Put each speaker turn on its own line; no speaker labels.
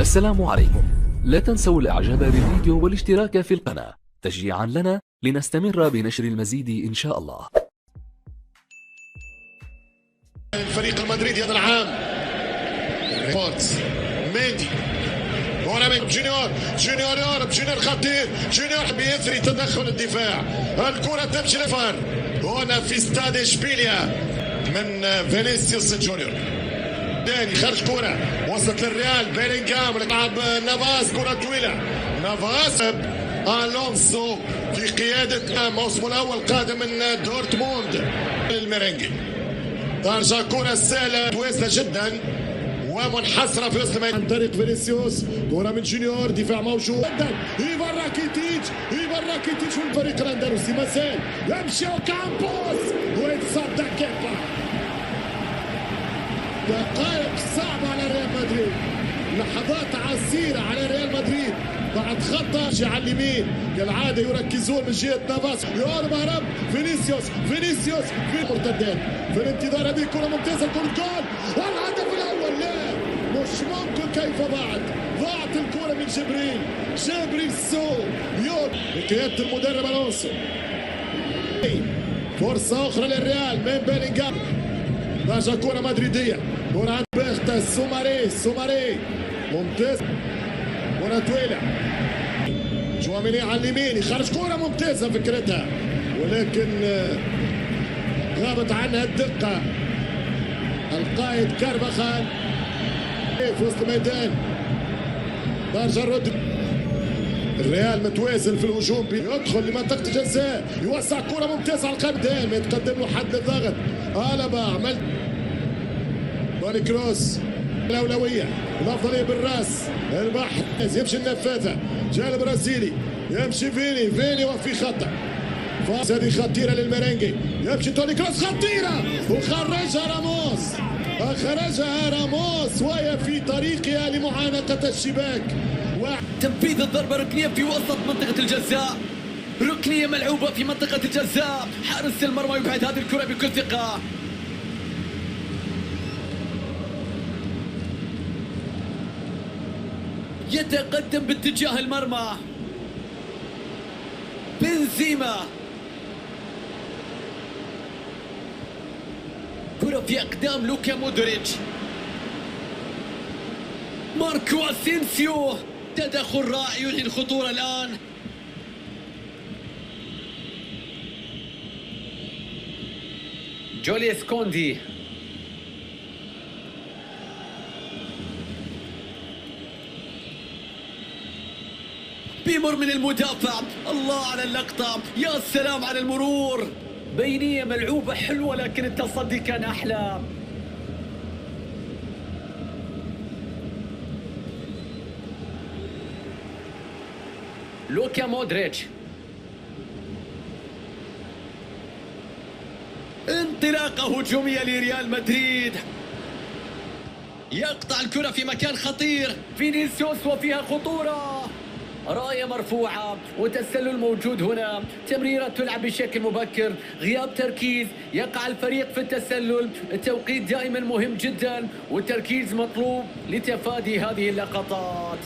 السلام عليكم. لا تنسوا الاعجاب بالفيديو والاشتراك في القناة تشجيعا لنا لنستمر بنشر المزيد ان شاء الله.
الفريق المدريدي هذا العام ريبورتس ميندي هنا من جونيور خطير، جونيور بيثري تدخل الدفاع، الكرة تمشي لفار هنا في استاد اشبيليا من فينيسيوس جونيور، داني خرج كرة وصلت للريال، بيلينغهام لعب نافاس، كرة طويلة نافاس، الونسو في قيادة موسمه الأول قادم من دورتموند الميرينجي، ترجع كرة سهلة واسعة جدا ومنحسرة في وسط الميدان عن طريق فينيسيوس، كرة من جونيور، دفاع موجود جدا، ايفان راكيتيتش من الفريق الاندلسي، مازال يمشي كامبوس ويتصدى كيفا. دقائق صعبة على ريال مدريد، لحظات عسيرة على ريال مدريد بعد خطأ على اليمين كالعادة يركزون من جهة نافاس، يهرب فينيسيوس في مرتدات في الانتظار، هذه كرة ممتازة، كرة جول والهدف الأول، لا مش ممكن كيف ضاعت الكرة من جبريل سو يوم بقيادة المدرب الونسو. فرصة أخرى للريال من بيلينغهام، رجع كرة مدريدية، كرة عند بيختا سوماري ممتاز، كرة طويلة جواميني على اليمين يخرج كرة ممتازة فكرتها، ولكن غابت عنها الدقة. القائد كارفاخال في وسط الميدان، برجع الرد، الريال متوازن في الهجوم، يدخل لمنطقة الجزاء، يوسع كرة ممتازة على القلب، دائما يتقدم له حد للضغط، ألابا عمل توني كروس، الأولوية الأفضلية بالراس، البحث يمشي النفاذة، جاء البرازيلي يمشي فيني وفي خطأ، هذه خطيرة للميرينجي، يمشي توني كروس خطيرة وخرجها راموس وهي في طريقها لمعانقة الشباك.
تنفيذ الضربة ركنية في وسط منطقة الجزاء، ركنية ملعوبة في منطقة الجزاء، حارس المرمى يبعد هذه الكرة بكل ثقة. يتقدم باتجاه المرمى بنزيما، كرة في أقدام لوكا مودريتش، ماركو أسينسيو، تدخل رائع يلغي الخطورة الآن. جوليس كوندي، بيمر من المدافع، الله على اللقطة، يا سلام على المرور، بينية ملعوبة حلوة لكن التصدي كان أحلى. لوكا مودريتش، انطلاقة هجومية لريال مدريد، يقطع الكرة في مكان خطير، فينيسيوس وفيها خطورة، راية مرفوعة وتسلل موجود هنا، تمريرة تلعب بشكل مبكر، غياب تركيز، يقع الفريق في التسلل، التوقيت دائما مهم جدا والتركيز مطلوب لتفادي هذه اللقطات.